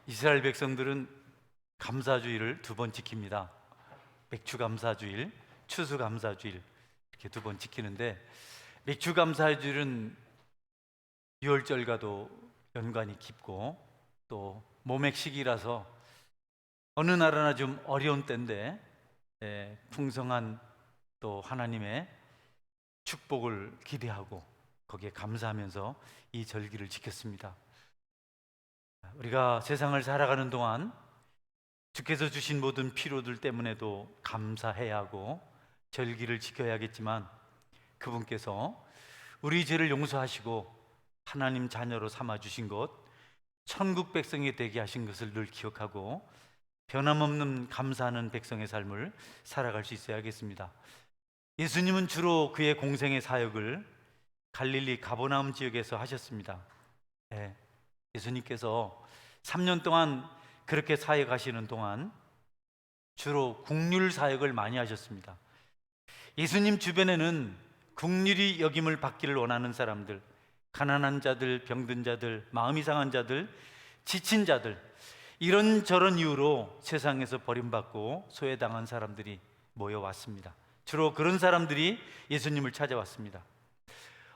이스라엘 백성들은 감사주일을 두 번 지킵니다. 맥주감사주일, 추수감사주일 이렇게 두 번 지키는데, 맥주감사주일은 유월절과도 연관이 깊고 또 모맥시기라서 어느 나라나 좀 어려운 때인데 풍성한 또 하나님의 축복을 기대하고 거기에 감사하면서 이 절기를 지켰습니다. 우리가 세상을 살아가는 동안 주께서 주신 모든 필요들 때문에도 감사해야 하고 절기를 지켜야겠지만, 그분께서 우리 죄를 용서하시고 하나님 자녀로 삼아 주신 것, 천국 백성이 되게 하신 것을 늘 기억하고 변함없는 감사하는 백성의 삶을 살아갈 수 있어야겠습니다. 예수님은 주로 그의 공생의 사역을 갈릴리 가버나움 지역에서 하셨습니다. 예수님께서 3년 동안 그렇게 사역하시는 동안 주로 국률 사역을 많이 하셨습니다. 예수님 주변에는 국률이 여김을 받기를 원하는 사람들, 가난한 자들, 병든 자들, 마음이 상한 자들, 지친 자들, 이런저런 이유로 세상에서 버림받고 소외당한 사람들이 모여왔습니다. 주로 그런 사람들이 예수님을 찾아왔습니다.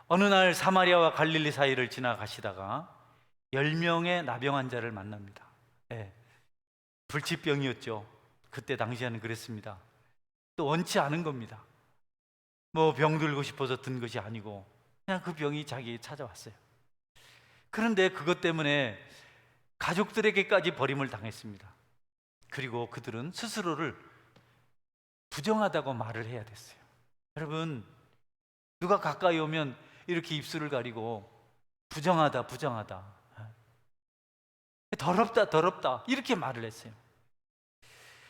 어느 날 사마리아와 갈릴리 사이를 지나가시다가 10명의 나병 환자를 만납니다. 불치병이었죠. 그때 당시에는 그랬습니다. 또 원치 않은 겁니다. 뭐 병 들고 싶어서 든 것이 아니고 그냥 그 병이 자기에게 찾아왔어요. 그런데 그것 때문에 가족들에게까지 버림을 당했습니다. 그리고 그들은 스스로를 부정하다고 말을 해야 됐어요. 여러분, 누가 가까이 오면 이렇게 입술을 가리고 부정하다, 부정하다, 더럽다, 더럽다 이렇게 말을 했어요.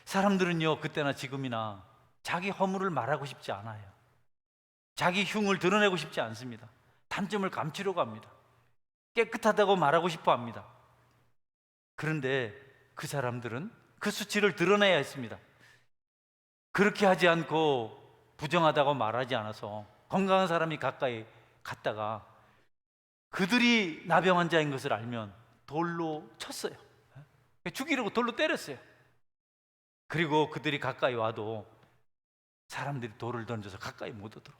사람들은요, 그때나 지금이나 자기 허물을 말하고 싶지 않아요. 자기 흉을 드러내고 싶지 않습니다. 단점을 감추려고 합니다. 깨끗하다고 말하고 싶어 합니다. 그런데 그 사람들은 그 수치를 드러내야 했습니다. 그렇게 하지 않고 부정하다고 말하지 않아서 건강한 사람이 가까이 갔다가 그들이 나병 환자인 것을 알면 돌로 쳤어요. 죽이려고 돌로 때렸어요. 그리고 그들이 가까이 와도 사람들이 돌을 던져서 가까이 못 오도록,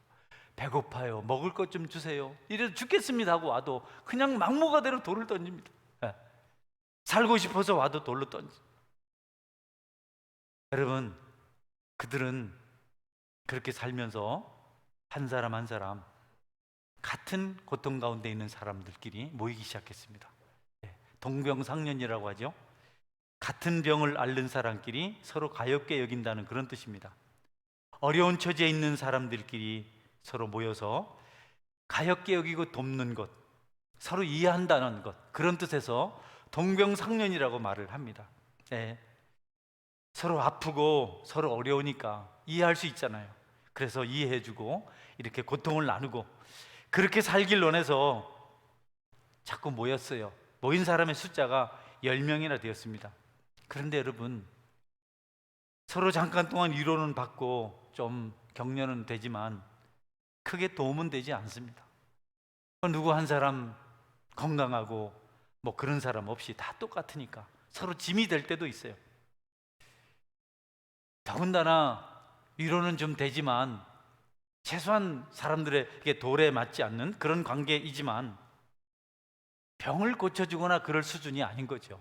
배고파요, 먹을 것 좀 주세요, 이래서 죽겠습니다 하고 와도 그냥 막무가내로 돌을 던집니다. 살고 싶어서 와도 돌로 던져. 여러분, 그들은 그렇게 살면서 한 사람 한 사람 같은 고통 가운데 있는 사람들끼리 모이기 시작했습니다. 동병상련이라고 하죠. 같은 병을 앓는 사람끼리 서로 가엾게 여긴다는 그런 뜻입니다. 어려운 처지에 있는 사람들끼리 서로 모여서 가엾게 여기고 돕는 것, 서로 이해한다는 것, 그런 뜻에서 동병상련이라고 말을 합니다. 서로 아프고 서로 어려우니까 이해할 수 있잖아요. 그래서 이해해주고 이렇게 고통을 나누고 그렇게 살길 원해서 자꾸 모였어요. 모인 사람의 숫자가 10명이나 되었습니다. 그런데 여러분, 서로 잠깐 동안 위로는 받고 좀 격려는 되지만 크게 도움은 되지 않습니다. 누구 한 사람 건강하고 뭐 그런 사람 없이 다 똑같으니까 서로 짐이 될 때도 있어요. 더군다나 위로는 좀 되지만 최소한 사람들에게 돌에 맞지 않는 그런 관계이지만 병을 고쳐주거나 그럴 수준이 아닌 거죠.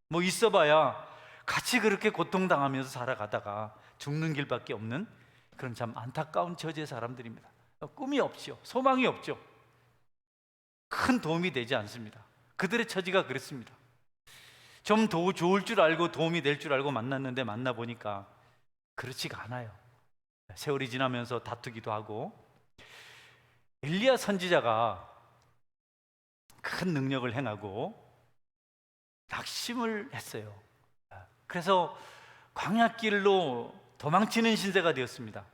뭐 있어봐야 같이 그렇게 고통당하면서 살아가다가 죽는 길밖에 없는 그런 참 안타까운 처지의 사람들입니다. 꿈이 없죠. 소망이 없죠. 큰 도움이 되지 않습니다. 그들의 처지가 그렇습니다. 좀 더 좋을 줄 알고 도움이 될 줄 알고 만났는데 만나보니까 그렇지가 않아요. 세월이 지나면서 다투기도 하고, 엘리야 선지자가 큰 능력을 행하고 낙심을 했어요. 그래서 광야길로 도망치는 신세가 되었습니다.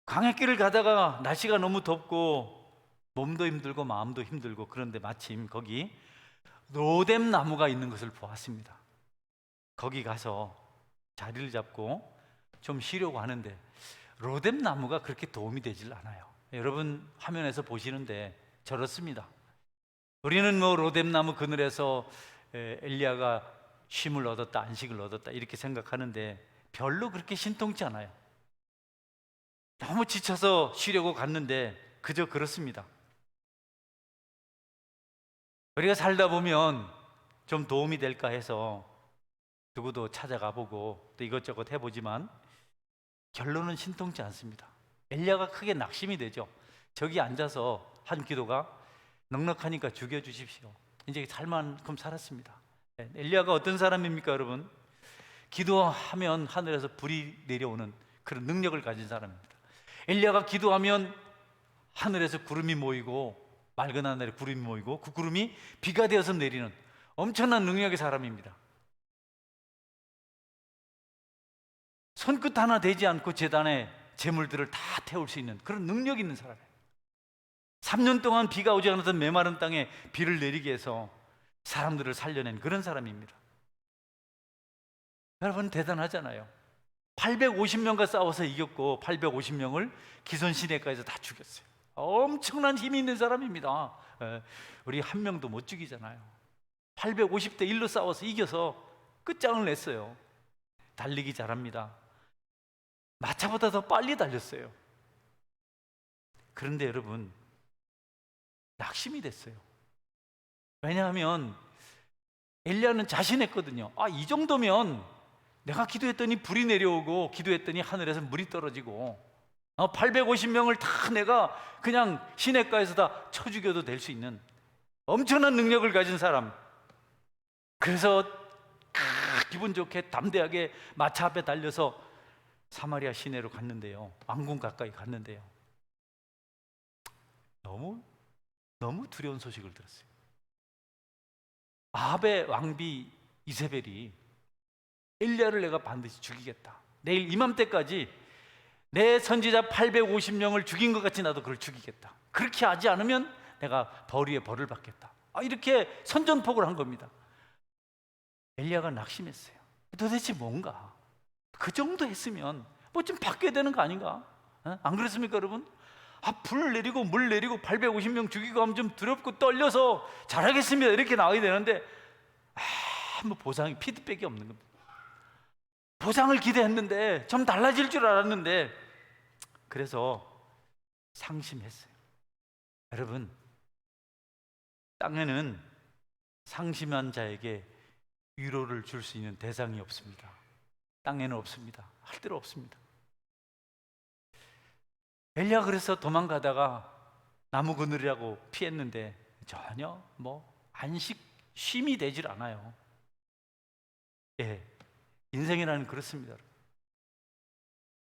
광야길을 가다가 날씨가 너무 덥고 몸도 힘들고 마음도 힘들고, 그런데 마침 거기 로뎀 나무가 있는 것을 보았습니다. 거기 가서 자리를 잡고 좀 쉬려고 하는데 로뎀 나무가 그렇게 도움이 되질 않아요. 여러분 화면에서 보시는데 저렇습니다. 우리는 뭐 로뎀 나무 그늘에서 엘리야가 쉼을 얻었다, 안식을 얻었다 이렇게 생각하는데 별로 그렇게 신통치 않아요. 너무 지쳐서 쉬려고 갔는데 그저 그렇습니다. 우리가 살다 보면 좀 도움이 될까 해서 누구도 찾아가 보고 또 이것저것 해보지만 결론은 신통치 않습니다. 엘리야가 크게 낙심이 되죠. 저기 앉아서 한 기도가 넉넉하니까 죽여주십시오. 이제 살만큼 살았습니다. 엘리야가 어떤 사람입니까, 여러분? 기도하면 하늘에서 불이 내려오는 그런 능력을 가진 사람입니다. 엘리야가 기도하면 하늘에서 구름이 모이고 맑은 하늘에 구름이 모이고 그 구름이 비가 되어서 내리는 엄청난 능력의 사람입니다. 손끝 하나 되지 않고 제단에 재물들을 다 태울 수 있는 그런 능력 있는 사람이에요. 3년 동안 비가 오지 않았던 메마른 땅에 비를 내리게 해서 사람들을 살려낸 그런 사람입니다. 여러분 대단하잖아요. 850명과 싸워서 이겼고 850명을 기손 시내가에서 다 죽였어요. 엄청난 힘이 있는 사람입니다. 우리 한 명도 못 죽이잖아요. 850대 1로 싸워서 이겨서 끝장을 냈어요. 달리기 잘합니다. 마차보다 더 빨리 달렸어요. 그런데 여러분 낙심이 됐어요. 왜냐하면 엘리야는 자신했거든요. 이 정도면 내가 기도했더니 불이 내려오고 기도했더니 하늘에서 물이 떨어지고 850명을 다 내가 그냥 시냇가에서 다 쳐 죽여도 될 수 있는 엄청난 능력을 가진 사람. 그래서 기분 좋게 담대하게 마차 앞에 달려서 사마리아 시내로 갔는데요. 왕궁 가까이 갔는데요. 너무 두려운 소식을 들었어요. 아합의 왕비 이세벨이 엘리야를 내가 반드시 죽이겠다. 내일 이맘때까지 내 선지자 850명을 죽인 것 같이 나도 그걸 죽이겠다. 그렇게 하지 않으면 내가 벌 위에 벌을 받겠다. 이렇게 선전포고를 한 겁니다. 엘리야가 낙심했어요. 도대체 뭔가 그 정도 했으면 뭐 좀 바뀌어야 되는 거 아닌가? 안 그렇습니까, 여러분? 불 내리고 물 내리고 850명 죽이고 하면 좀 두렵고 떨려서 잘하겠습니다 이렇게 나와야 되는데 뭐 보상이 피드백이 없는 겁니다. 보상을 기대했는데 좀 달라질 줄 알았는데 그래서 상심했어요. 여러분 땅에는 상심한 자에게 위로를 줄 수 있는 대상이 없습니다. 땅에는 없습니다. 할 대로 없습니다. 엘리야 그래서 도망가다가 나무 그늘이라고 피했는데 전혀 쉼이 되질 않아요. 인생이라는 그렇습니다.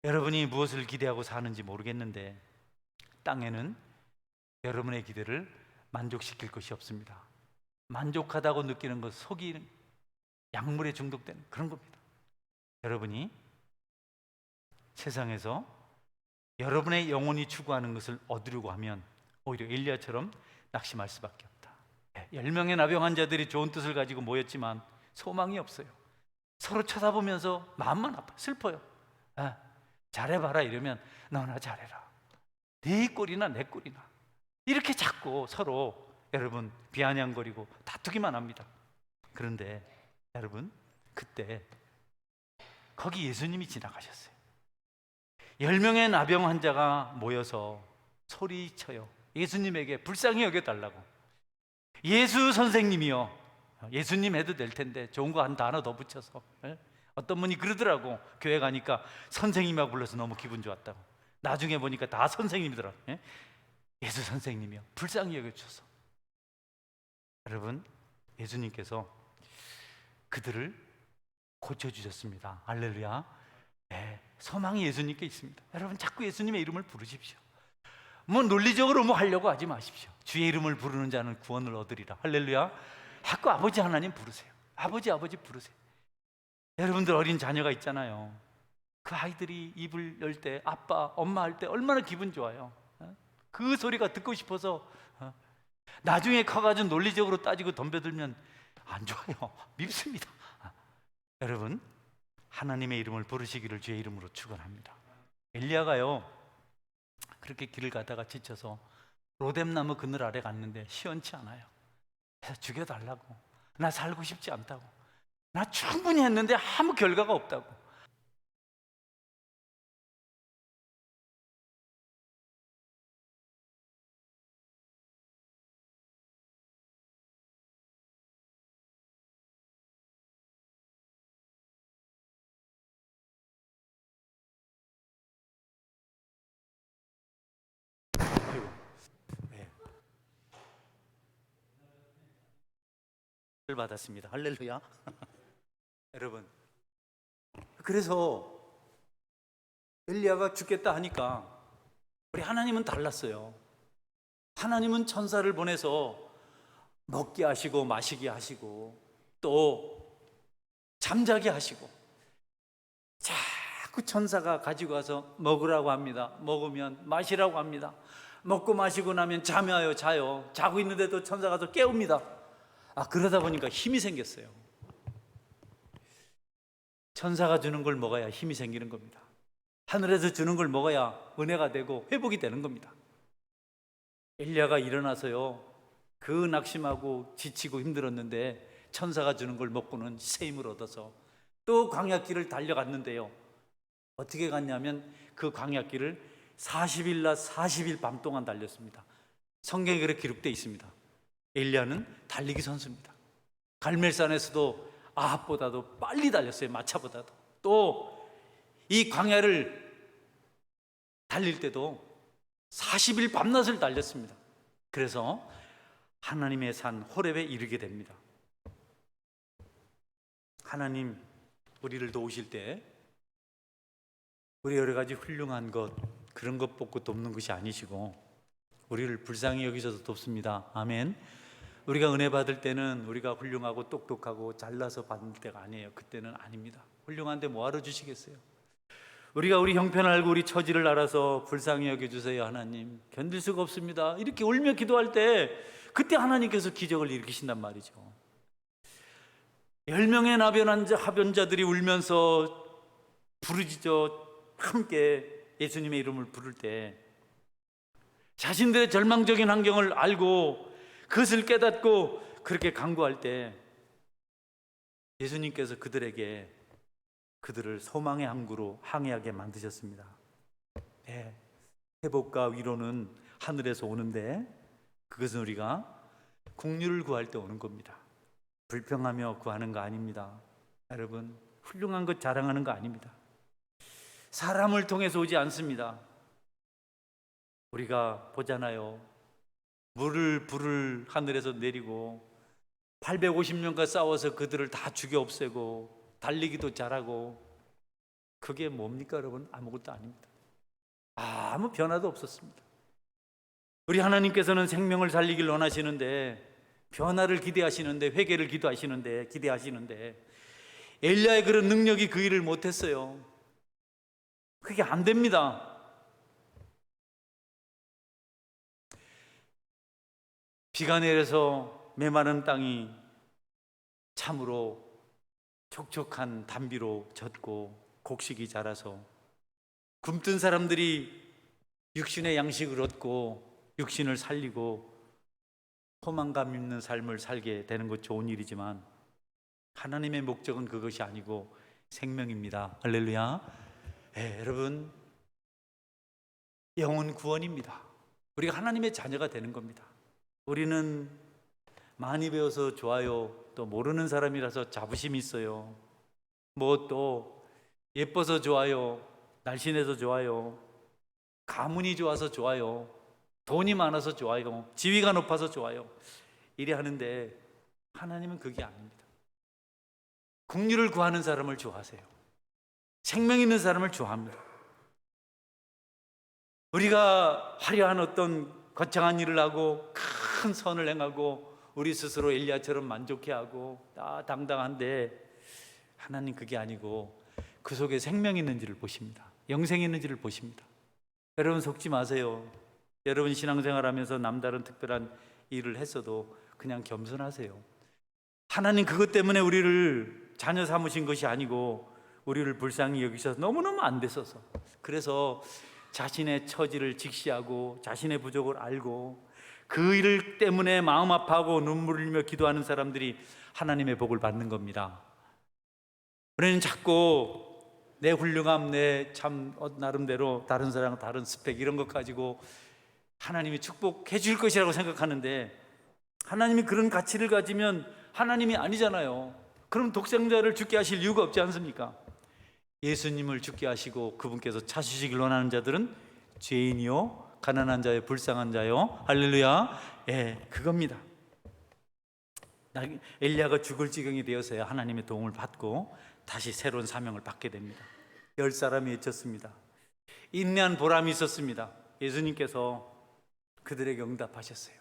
여러분이 무엇을 기대하고 사는지 모르겠는데 땅에는 여러분의 기대를 만족시킬 것이 없습니다. 만족하다고 느끼는 것 속이 약물에 중독되는 그런 겁니다. 여러분이 세상에서 여러분의 영혼이 추구하는 것을 얻으려고 하면 오히려 엘리야처럼 낙심할 수밖에 없다. 10명의 나병 환자들이 좋은 뜻을 가지고 모였지만 소망이 없어요. 서로 쳐다보면서 마음만 아파요. 슬퍼요. 잘해봐라 이러면 너나 잘해라. 네 꼴이나 내 꼴이나 이렇게 자꾸 서로 여러분 비아냥거리고 다투기만 합니다. 그런데 여러분 그때 거기 예수님이 지나가셨어요. 10명의 나병 환자가 모여서 소리쳐요. 예수님에게 불쌍히 여겨달라고. 예수 선생님이요. 예수님 해도 될 텐데 좋은 거 한 단어 더 붙여서. 어떤 분이 그러더라고. 교회 가니까 선생님이라고 불러서 너무 기분 좋았다고. 나중에 보니까 다 선생님이더라고. 예수 선생님이요. 불쌍히 여겨주셔서. 여러분 예수님께서 그들을 고쳐주셨습니다. 할렐루야. 소망이 예수님께 있습니다. 여러분 자꾸 예수님의 이름을 부르십시오. 논리적으로 하려고 하지 마십시오. 주의 이름을 부르는 자는 구원을 얻으리라. 할렐루야. 자꾸 아버지 하나님 부르세요. 아버지 부르세요. 여러분들 어린 자녀가 있잖아요. 그 아이들이 입을 열 때 아빠 엄마 할 때 얼마나 기분 좋아요. 그 소리가 듣고 싶어서 나중에 커가지고 논리적으로 따지고 덤벼들면 안 좋아요. 밉습니다. 여러분 하나님의 이름을 부르시기를 주의 이름으로 축원합니다. 엘리야가요 그렇게 길을 가다가 지쳐서 로뎀나무 그늘 아래 갔는데 시원치 않아요. 그래서 죽여달라고 나 살고 싶지 않다고. 나 충분히 했는데 아무 결과가 없다고. 아이고, 네. 를 받았습니다. 할렐루야. 여러분, 그래서 엘리야가 죽겠다 하니까 우리 하나님은 달랐어요. 하나님은 천사를 보내서 먹게 하시고 마시게 하시고 또 잠자게 하시고 자꾸 천사가 가지고 와서 먹으라고 합니다. 먹으면 마시라고 합니다. 먹고 마시고 나면 잠해요, 자요. 자고 있는데도 천사가 또 깨웁니다. 그러다 보니까 힘이 생겼어요. 천사가 주는 걸 먹어야 힘이 생기는 겁니다. 하늘에서 주는 걸 먹어야 은혜가 되고 회복이 되는 겁니다. 엘리야가 일어나서요, 그 낙심하고 지치고 힘들었는데 천사가 주는 걸 먹고는 새 힘을 얻어서 또 광야길을 달려갔는데요, 어떻게 갔냐면 그 광야길을 40일 낮 40일 밤 동안 달렸습니다. 성경에 그렇게 기록되어 있습니다. 엘리야는 달리기 선수입니다. 갈멜산에서도 아합보다도 빨리 달렸어요. 마차보다도. 또 이 광야를 달릴 때도 40일 밤낮을 달렸습니다. 그래서 하나님의 산 호렙에 이르게 됩니다. 하나님 우리를 도우실 때 우리 여러 가지 훌륭한 것, 그런 것 뽑고 돕는 것이 아니시고 우리를 불쌍히 여기셔서 돕습니다. 아멘. 우리가 은혜 받을 때는 우리가 훌륭하고 똑똑하고 잘나서 받을 때가 아니에요. 그때는 아닙니다. 훌륭한데 뭐하러 주시겠어요? 우리가 우리 형편을 알고 우리 처지를 알아서 불쌍히 여겨주세요. 하나님 견딜 수가 없습니다. 이렇게 울며 기도할 때 그때 하나님께서 기적을 일으키신단 말이죠. 10명의 하변자들이 울면서 부르짖어 함께 예수님의 이름을 부를 때 자신들의 절망적인 환경을 알고 그것을 깨닫고 그렇게 간구할 때 예수님께서 그들을 소망의 항구로 항해하게 만드셨습니다. 네, 회복과 위로는 하늘에서 오는데 그것은 우리가 긍휼을 구할 때 오는 겁니다. 불평하며 구하는 거 아닙니다. 여러분, 훌륭한 것 자랑하는 거 아닙니다. 사람을 통해서 오지 않습니다. 우리가 보잖아요. 불을 하늘에서 내리고 850년간 싸워서 그들을 다 죽여 없애고 달리기도 잘하고, 그게 뭡니까 여러분? 아무것도 아닙니다. 아무 변화도 없었습니다. 우리 하나님께서는 생명을 살리길 원하시는데, 변화를 기대하시는데, 회개를 기대하시는데 엘리야의 그런 능력이 그 일을 못했어요. 그게 안 됩니다. 비가 내려서 메마른 땅이 참으로 촉촉한 단비로 젖고 곡식이 자라서 굶뜬 사람들이 육신의 양식을 얻고 육신을 살리고 포만감 있는 삶을 살게 되는 것 좋은 일이지만 하나님의 목적은 그것이 아니고 생명입니다. 할렐루야. 여러분, 영혼 구원입니다. 우리가 하나님의 자녀가 되는 겁니다. 우리는 많이 배워서 좋아요, 또 모르는 사람이라서 자부심이 있어요, 뭐 또 예뻐서 좋아요, 날씬해서 좋아요, 가문이 좋아서 좋아요, 돈이 많아서 좋아요, 지위가 높아서 좋아요, 이래 하는데 하나님은 그게 아닙니다. 긍휼을 구하는 사람을 좋아하세요. 생명 있는 사람을 좋아합니다. 우리가 화려한 어떤 거창한 일을 하고 큰 선을 행하고 우리 스스로 엘리야처럼 만족해하고 다 당당한데 하나님 그게 아니고 그 속에 생명이 있는지를 보십니다. 영생이 있는지를 보십니다. 여러분 속지 마세요. 여러분 신앙생활하면서 남다른 특별한 일을 했어도 그냥 겸손하세요. 하나님 그것 때문에 우리를 자녀 삼으신 것이 아니고 우리를 불쌍히 여기셔서 너무너무 안 됐어서, 그래서 자신의 처지를 직시하고 자신의 부족을 알고 그 일 때문에 마음 아파하고 눈물 흘리며 기도하는 사람들이 하나님의 복을 받는 겁니다. 우리는 자꾸 내 훌륭함, 내 참 나름대로 다른 사람 다른 스펙 이런 것 가지고 하나님이 축복해 줄 것이라고 생각하는데, 하나님이 그런 가치를 가지면 하나님이 아니잖아요. 그럼 독생자를 죽게 하실 이유가 없지 않습니까? 예수님을 죽게 하시고 그분께서 찾으시길 원하는 자들은 죄인이요 가난한 자요 불쌍한 자요, 할렐루야, 예, 그겁니다. 엘리야가 죽을 지경이 되어서야 하나님의 도움을 받고 다시 새로운 사명을 받게 됩니다. 10사람이 외쳤습니다. 인내한 보람이 있었습니다. 예수님께서 그들에게 응답하셨어요.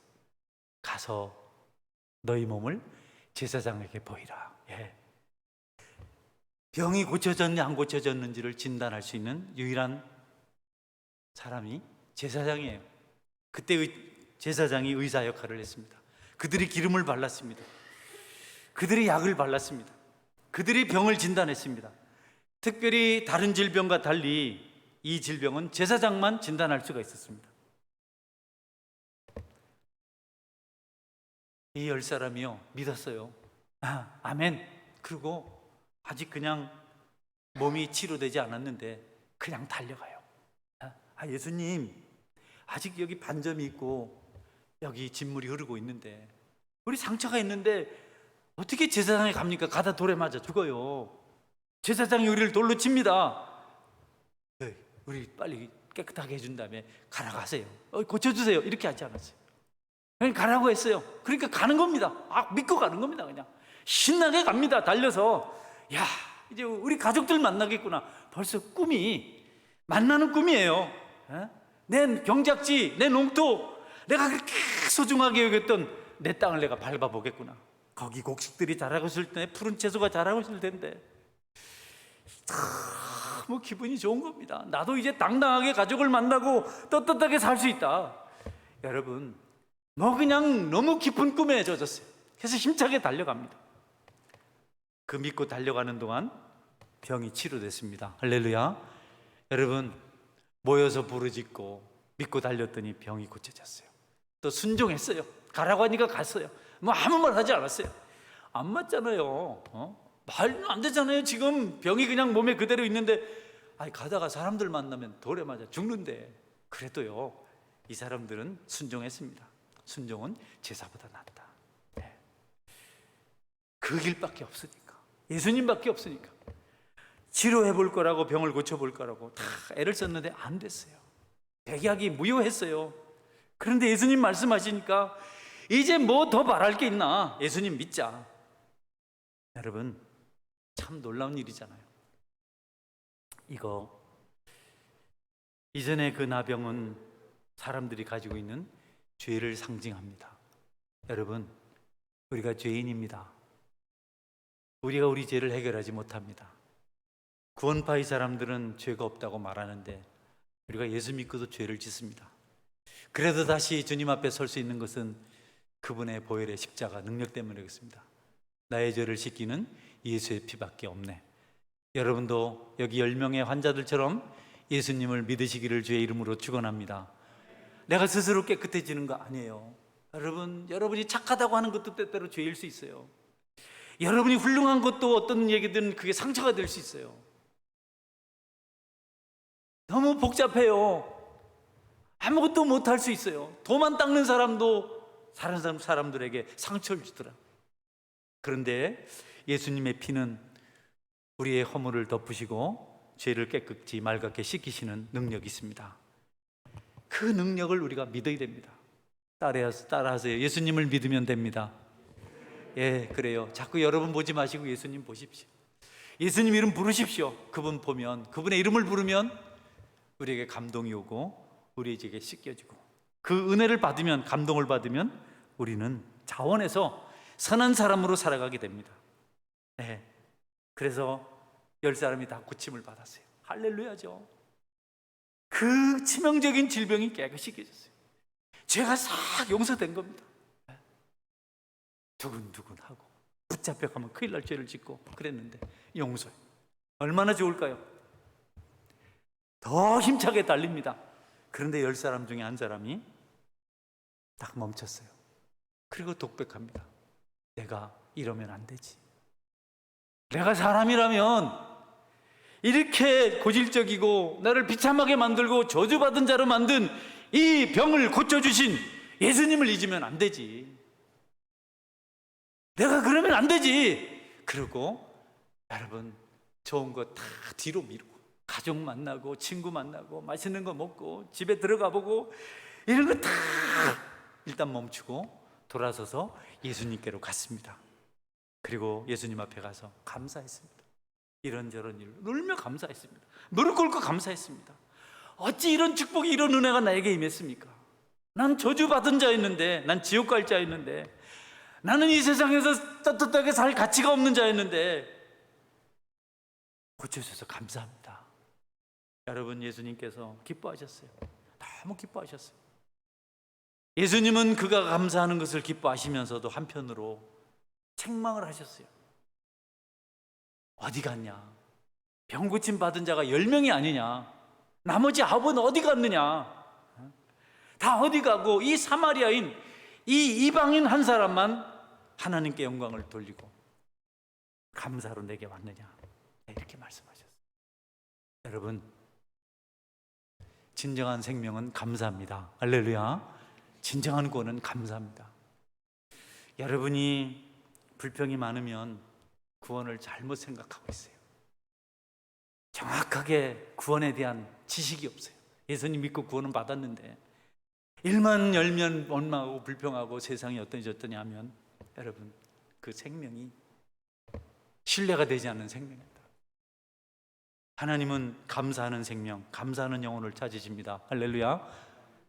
가서 너희 몸을 제사장에게 보이라. 예. 병이 고쳐졌냐 안 고쳐졌는지를 진단할 수 있는 유일한 사람이 제사장이에요. 그때 제사장이 의사 역할을 했습니다. 그들이 기름을 발랐습니다. 그들이 약을 발랐습니다. 그들이 병을 진단했습니다. 특별히 다른 질병과 달리 이 질병은 제사장만 진단할 수가 있었습니다. 이 10사람이요 믿었어요. 아멘. 그리고 아직 그냥 몸이 치료되지 않았는데 그냥 달려가요. 예수님, 아직 여기 반점이 있고 여기 진물이 흐르고 있는데, 우리 상처가 있는데 어떻게 제사장에 갑니까? 가다 돌에 맞아 죽어요. 제사장이 우리를 돌로 칩니다. 네, 우리 빨리 깨끗하게 해준 다음에 가라 가세요. 고쳐주세요. 이렇게 하지 않았어요. 그냥 가라고 했어요. 그러니까 가는 겁니다. 믿고 가는 겁니다. 그냥 신나게 갑니다. 달려서. 야, 이제 우리 가족들 만나겠구나. 벌써 꿈이 만나는 꿈이에요. 내 경작지, 내 농토, 내가 그렇게 소중하게 여겼던 내 땅을 내가 밟아보겠구나. 거기 곡식들이 자라고 있을 때, 푸른 채소가 자라고 있을 텐데 참 기분이 좋은 겁니다. 나도 이제 당당하게 가족을 만나고 떳떳하게 살 수 있다. 여러분, 그냥 너무 깊은 꿈에 젖었어요. 그래서 힘차게 달려갑니다. 그 믿고 달려가는 동안 병이 치료됐습니다. 할렐루야. 여러분, 모여서 부르짖고 믿고 달렸더니 병이 고쳐졌어요. 또 순종했어요. 가라고 하니까 갔어요. 아무 말 하지 않았어요. 안 맞잖아요. 말은 안 되잖아요. 지금 병이 그냥 몸에 그대로 있는데 가다가 사람들 만나면 돌에 맞아 죽는데. 그래도요, 이 사람들은 순종했습니다. 순종은 제사보다 낫다. 네. 그 길밖에 없으니까, 예수님밖에 없으니까. 치료해 볼 거라고, 병을 고쳐 볼 거라고 다 애를 썼는데 안 됐어요. 백약이 무효했어요. 그런데 예수님 말씀하시니까 이제 뭐 더 바랄 게 있나? 예수님 믿자. 여러분, 참 놀라운 일이잖아요. 이거 이전에 그 나병은 사람들이 가지고 있는 죄를 상징합니다. 여러분, 우리가 죄인입니다. 우리가 우리 죄를 해결하지 못합니다. 구원파의 사람들은 죄가 없다고 말하는데 우리가 예수 믿고도 죄를 짓습니다. 그래도 다시 주님 앞에 설 수 있는 것은 그분의 보혈의 십자가 능력 때문에 그렇습니다. 나의 죄를 씻기는 예수의 피밖에 없네. 여러분도 여기 10명의 환자들처럼 예수님을 믿으시기를 주의 이름으로 축원합니다. 내가 스스로 깨끗해지는 거 아니에요. 여러분이 착하다고 하는 것도 때때로 죄일 수 있어요. 여러분이 훌륭한 것도 어떤 얘기든 그게 상처가 될 수 있어요. 너무 복잡해요. 아무것도 못할 수 있어요. 도만 닦는 사람도 다른 사람들에게 상처를 주더라. 그런데 예수님의 피는 우리의 허물을 덮으시고 죄를 깨끗이 맑게 씻기시는 능력이 있습니다. 그 능력을 우리가 믿어야 됩니다. 따라하세요. 예수님을 믿으면 됩니다. 예, 그래요. 자꾸 여러분 보지 마시고 예수님 보십시오. 예수님 이름 부르십시오. 그분 보면, 그분의 이름을 부르면 우리에게 감동이 오고 우리에게 씻겨지고, 그 은혜를 받으면, 감동을 받으면 우리는 자원해서 선한 사람으로 살아가게 됩니다. 네. 그래서 10사람이 다 고침을 받았어요. 할렐루야죠. 그 치명적인 질병이 깨끗이 깨졌어요. 죄가 싹 용서된 겁니다. 두근두근하고 붙잡혀가면 큰일 날 죄를 짓고 그랬는데 용서해. 얼마나 좋을까요? 더 힘차게 달립니다. 그런데 10사람 중에 한 사람이 딱 멈췄어요. 그리고 독백합니다. 내가 이러면 안 되지. 내가 사람이라면 이렇게 고질적이고 나를 비참하게 만들고 저주받은 자로 만든 이 병을 고쳐주신 예수님을 잊으면 안 되지. 내가 그러면 안 되지. 그리고 여러분, 좋은 거 다 뒤로 미루고 가족 만나고 친구 만나고 맛있는 거 먹고 집에 들어가 보고 이런 거 다 일단 멈추고 돌아서서 예수님께로 갔습니다. 그리고 예수님 앞에 가서 감사했습니다. 이런저런 일로 놀며 감사했습니다. 무릎 꿇고 감사했습니다. 어찌 이런 축복이, 이런 은혜가 나에게 임했습니까? 난 저주받은 자였는데, 난 지옥 갈 자였는데, 나는 이 세상에서 떳떳하게 살 가치가 없는 자였는데 고쳐주셔서 감사합니다. 여러분, 예수님께서 기뻐하셨어요. 너무 기뻐하셨어요. 예수님은 그가 감사하는 것을 기뻐하시면서도 한편으로 책망을 하셨어요. 어디 갔냐? 병 고침 받은 자가 10명이 아니냐? 나머지 9은 어디 갔느냐? 다 어디 가고 이 사마리아인, 이 이방인 한 사람만 하나님께 영광을 돌리고 감사로 내게 왔느냐? 이렇게 말씀하셨어요. 여러분, 진정한 생명은 감사합니다. 할렐루야. 진정한 구원은 감사합니다. 여러분이 불평이 많으면 구원을 잘못 생각하고 있어요. 정확하게 구원에 대한 지식이 없어요. 예수님 믿고 구원은 받았는데 일만 열면 원망하고 불평하고 세상이 어떠냐 하면 여러분, 그 생명이 신뢰가 되지 않는 생명입니다. 하나님은 감사하는 생명, 감사하는 영혼을 찾으십니다. 할렐루야.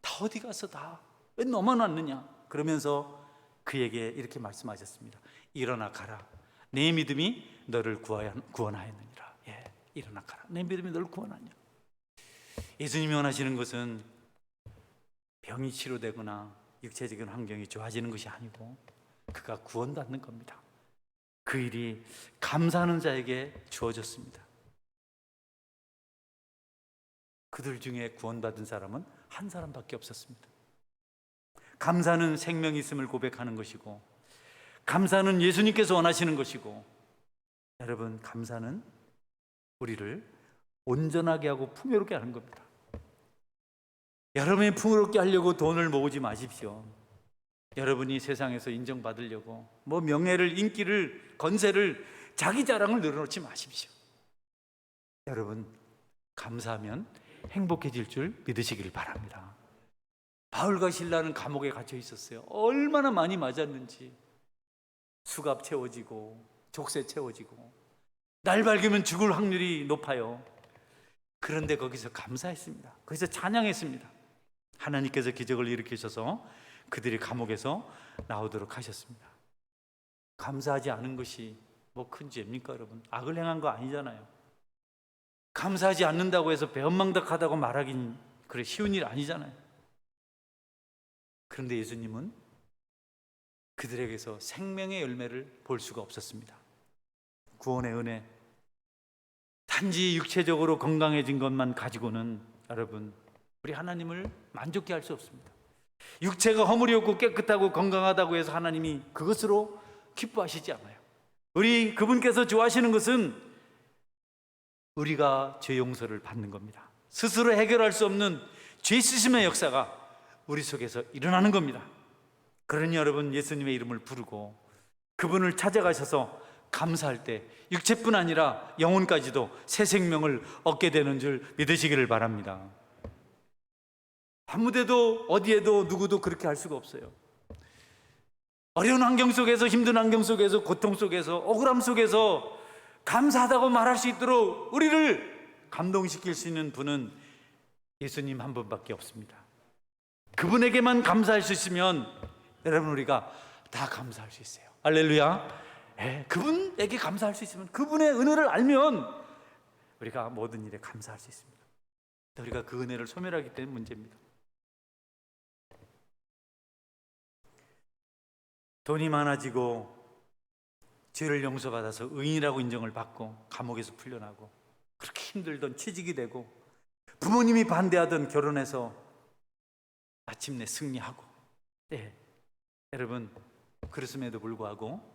다 어디 가서 다 왜 너만 왔느냐? 그러면서 그에게 이렇게 말씀하셨습니다. 일어나 가라. 내 믿음이 너를 구원하였느니라. 예, 일어나 가라. 내 믿음이 너를 구원하냐. 예수님이 원하시는 것은 병이 치료되거나 육체적인 환경이 좋아지는 것이 아니고 그가 구원받는 겁니다. 그 일이 감사하는 자에게 주어졌습니다. 그들 중에 구원받은 사람은 한 사람밖에 없었습니다. 감사는 생명이 있음을 고백하는 것이고, 감사는 예수님께서 원하시는 것이고, 여러분, 감사는 우리를 온전하게 하고 풍요롭게 하는 겁니다. 여러분이 풍요롭게 하려고 돈을 모으지 마십시오. 여러분이 세상에서 인정받으려고 뭐 명예를, 인기를, 건세를, 자기 자랑을 늘어놓지 마십시오. 여러분, 감사하면 행복해질 줄 믿으시길 바랍니다. 바울과 실라는 감옥에 갇혀 있었어요. 얼마나 많이 맞았는지. 수갑 채워지고 족쇄 채워지고 날 밝으면 죽을 확률이 높아요. 그런데 거기서 감사했습니다. 거기서 찬양했습니다. 하나님께서 기적을 일으키셔서 그들이 감옥에서 나오도록 하셨습니다. 감사하지 않은 것이 뭐 큰 죄입니까, 여러분? 악을 행한 거 아니잖아요. 감사하지 않는다고 해서 배은망덕하다고 말하긴 그래 쉬운 일 아니잖아요. 그런데 예수님은 그들에게서 생명의 열매를 볼 수가 없었습니다. 구원의 은혜, 단지 육체적으로 건강해진 것만 가지고는 여러분, 우리 하나님을 만족케 할 수 없습니다. 육체가 허물이 없고 깨끗하고 건강하다고 해서 하나님이 그것으로 기뻐하시지 않아요. 우리 그분께서 좋아하시는 것은 우리가 죄 용서를 받는 겁니다. 스스로 해결할 수 없는 죄 씻음의 역사가 우리 속에서 일어나는 겁니다. 그러니 여러분, 예수님의 이름을 부르고 그분을 찾아가셔서 감사할 때 육체뿐 아니라 영혼까지도 새 생명을 얻게 되는 줄 믿으시기를 바랍니다. 아무데도 어디에도 누구도 그렇게 할 수가 없어요. 어려운 환경 속에서, 힘든 환경 속에서, 고통 속에서, 억울함 속에서 감사하다고 말할 수 있도록 우리를 감동시킬 수 있는 분은 예수님 한 분밖에 없습니다. 그분에게만 감사할 수 있으면 여러분, 우리가 다 감사할 수 있어요. 할렐루야. 그분에게 감사할 수 있으면, 그분의 은혜를 알면 우리가 모든 일에 감사할 수 있습니다. 우리가 그 은혜를 소멸하기 때문에 문제입니다. 돈이 많아지고 죄를 용서받아서 의인이라고 인정을 받고 감옥에서 풀려나고 그렇게 힘들던 취직이 되고 부모님이 반대하던 결혼해서 마침내 승리하고 네, 여러분, 그렇음에도 불구하고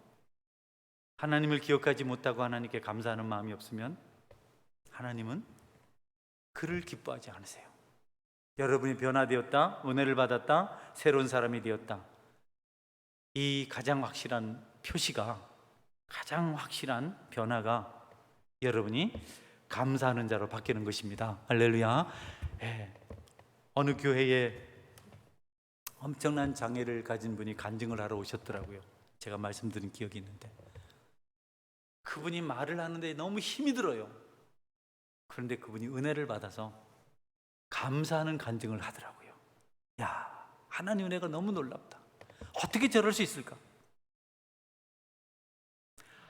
하나님을 기억하지 못하고 하나님께 감사하는 마음이 없으면 하나님은 그를 기뻐하지 않으세요. 여러분이 변화되었다, 은혜를 받았다, 새로운 사람이 되었다, 이 가장 확실한 표시가, 가장 확실한 변화가 여러분이 감사하는 자로 바뀌는 것입니다. 할렐루야. 예. 어느 교회에 엄청난 장애를 가진 분이 간증을 하러 오셨더라고요. 제가 말씀드린 기억이 있는데, 그분이 말을 하는데 너무 힘이 들어요. 그런데 그분이 은혜를 받아서 감사하는 간증을 하더라고요. 야, 하나님 은혜가 너무 놀랍다. 어떻게 저럴 수 있을까?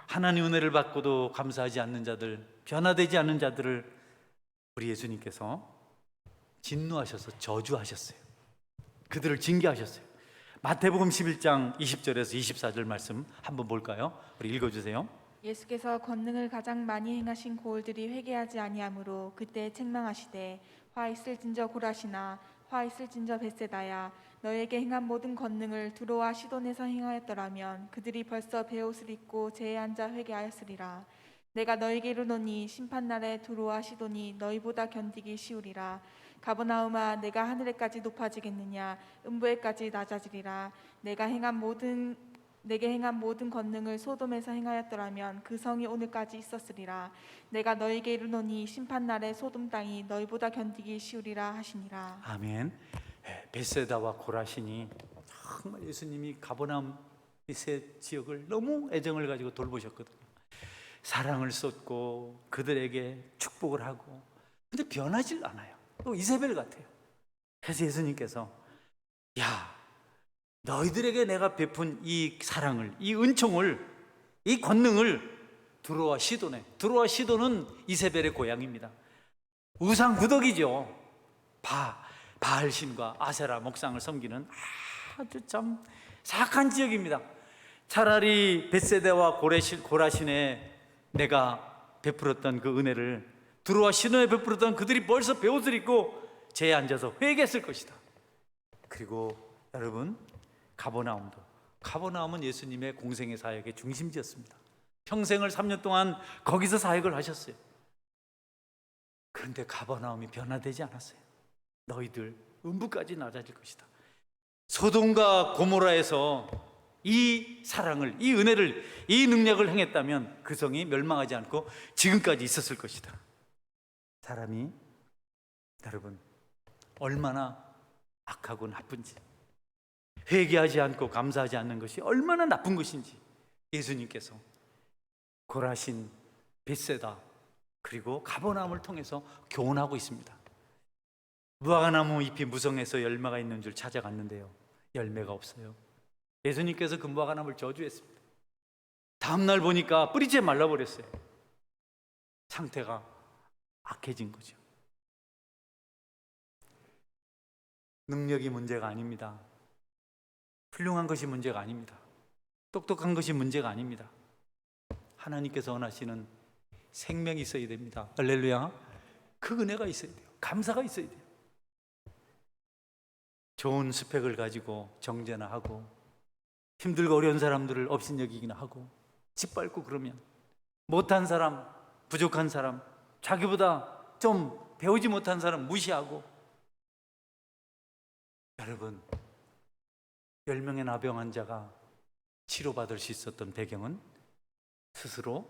하나님 은혜를 받고도 감사하지 않는 자들, 변화되지 않는 자들을 우리 예수님께서 진노하셔서 저주하셨어요. 그들을 징계하셨어요. 마태복음 11장 20절에서 24절 말씀 한번 볼까요? 우리 읽어주세요. 예수께서 권능을 가장 많이 행하신 고을들이 회개하지 아니하므로 그때 책망하시되 화 있을진저 고라시나 화 있을진저 벳세다야 너에게 행한 모든 권능을 두로와 시돈에서 행하였더라면 그들이 벌써 베옷을 입고 제에 앉아 회개하였으리라. 내가 너에게 이르노니 심판날에 두로와 시돈이 너희보다 견디기 쉬우리라. 가버나움아 내가 하늘에까지 높아지겠느냐 음부에까지 낮아지리라. 내게 행한 모든 권능을 소돔에서 행하였더라면 그 성이 오늘까지 있었으리라. 내가 너에게 이르노니 심판날에 소돔 땅이 너희보다 견디기 쉬우리라 하시니라. 아멘. 벳세다와 고라신이 정말 예수님이 가버나움 이 세 지역을 너무 애정을 가지고 돌보셨거든요. 사랑을 쏟고 그들에게 축복을 하고, 근데 변하질 않아요. 또 이세벨 같아요. 그래서 예수님께서 야, 너희들에게 내가 베푼 이 사랑을, 이 은총을, 이 권능을 두로와 시돈에, 두로와 시돈은 이세벨의 고향입니다. 우상 구덕이죠. 바알신과 아세라 목상을 섬기는 아주 참 사악한 지역입니다. 차라리 벳세다와 고라신에 내가 베풀었던 그 은혜를 두로와 시돈에 베풀었던 그들이 벌써 베옷을 입고 제에 앉아서 회개했을 것이다. 그리고 여러분, 가버나움은 예수님의 공생의 사역의 중심지였습니다. 평생을 3년 동안 거기서 사역을 하셨어요. 그런데 가버나움이 변화되지 않았어요. 너희들 음부까지 낮아질 것이다. 소돔과 고모라에서 이 사랑을, 이 은혜를, 이 능력을 행했다면 그 성이 멸망하지 않고 지금까지 있었을 것이다. 사람이 여러분 얼마나 악하고 나쁜지, 회개하지 않고 감사하지 않는 것이 얼마나 나쁜 것인지 예수님께서 고라신, 벳세다 그리고 가버나움을 통해서 교훈하고 있습니다. 무화과나무 잎이 무성해서 열매가 있는 줄 찾아갔는데요, 열매가 없어요. 예수님께서 그 무화과나무를 저주했습니다. 다음날 보니까 뿌리째 말라버렸어요. 상태가 악해진 거죠. 능력이 문제가 아닙니다. 훌륭한 것이 문제가 아닙니다. 똑똑한 것이 문제가 아닙니다. 하나님께서 원하시는 생명이 있어야 됩니다. 할렐루야. 그 은혜가 있어야 돼요. 감사가 있어야 돼요. 좋은 스펙을 가지고 정죄나 하고 힘들고 어려운 사람들을 업신여기기나 하고 짓밟고 그러면 못한 사람, 부족한 사람, 자기보다 좀 배우지 못한 사람 무시하고, 여러분 10명의 나병 환자가 치료받을 수 있었던 배경은 스스로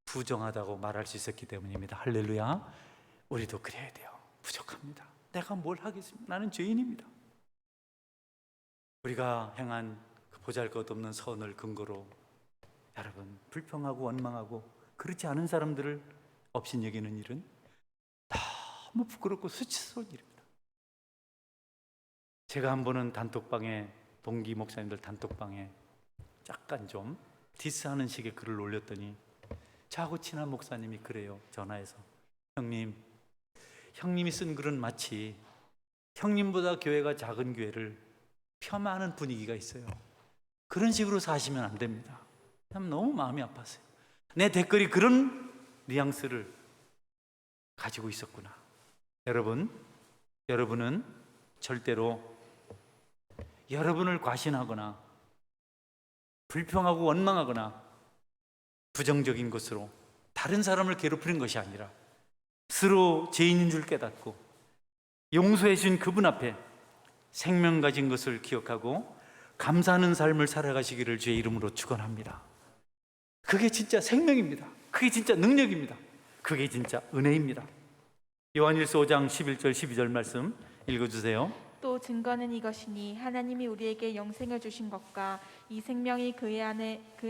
부정하다고 말할 수 있었기 때문입니다. 할렐루야. 우리도 그래야 돼요. 부족합니다. 내가 뭘 하겠습니까? 나는 죄인입니다. 우리가 행한 그 보잘것없는 선을 근거로 여러분 불평하고 원망하고 그렇지 않은 사람들을 업신여기는 일은 너무 부끄럽고 수치스러운 일입니다. 제가 한 번은 단톡방에, 동기 목사님들 단톡방에 약간 좀 디스하는 식의 글을 올렸더니 저하고 친한 목사님이 그래요. 전화해서 형님이 쓴 글은 마치 형님보다 교회가 작은 교회를 폄하하는 분위기가 있어요. 그런 식으로 사시면 안 됩니다. 너무 마음이 아팠어요. 내 댓글이 그런 뉘앙스를 가지고 있었구나. 여러분은 절대로 여러분을 과신하거나 불평하고 원망하거나 부정적인 것으로 다른 사람을 괴롭히는 것이 아니라 스스로 죄인인 줄 깨닫고 용서해 주신 그분 앞에 생명 가진 것을 기억하고 감사하는 삶을 살아가시기를 주의 이름으로 축원합니다. 그게 진짜 생명입니다. 그게 진짜 능력입니다. 그게 진짜 은혜입니다. 요한일서 5장 11절 12절 말씀 읽어주세요. 또 증거는 이것이니 하나님이 우리에게 영생을 주신 것과 이 생명이 그의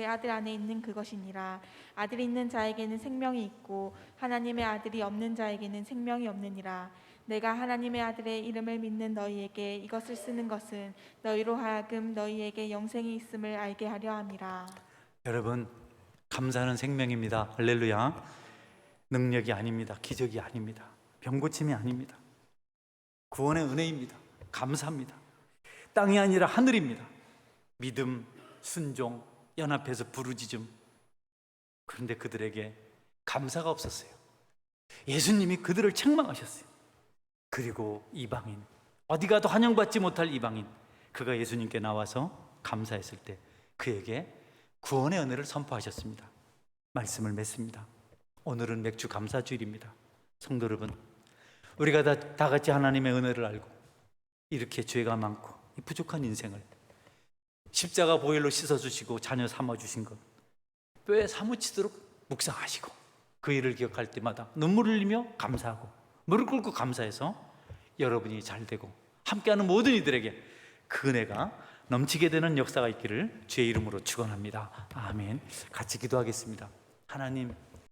아들 안에 있는 그것이니라. 아들이 있는 자에게는 생명이 있고 하나님의 아들이 없는 자에게는 생명이 없느니라. 내가 하나님의 아들의 이름을 믿는 너희에게 이것을 쓰는 것은 너희로 하여금 너희에게 영생이 있음을 알게 하려 함이라. 여러분, 감사하는 생명입니다. 할렐루야. 능력이 아닙니다. 기적이 아닙니다. 병고침이 아닙니다. 구원의 은혜입니다. 감사합니다. 땅이 아니라 하늘입니다. 믿음, 순종, 연합해서 부르짖음. 그런데 그들에게 감사가 없었어요. 예수님이 그들을 책망하셨어요. 그리고 이방인, 어디 가도 환영받지 못할 이방인, 그가 예수님께 나와서 감사했을 때 그에게 구원의 은혜를 선포하셨습니다. 말씀을 맺습니다. 오늘은 맥주 감사주일입니다. 성도 여러분, 우리가 다 같이 하나님의 은혜를 알고 이렇게 죄가 많고 이 부족한 인생을 십자가 보혈로 씻어주시고 자녀 삼아주신 것 뼈에 사무치도록 묵상하시고 그 일을 기억할 때마다 눈물을 흘리며 감사하고 무릎 꿇고 감사해서 여러분이 잘 되고 함께하는 모든 이들에게 그 은혜가 넘치게 되는 역사가 있기를 주의 이름으로 축원합니다. 아멘. 같이 기도하겠습니다. 하나님,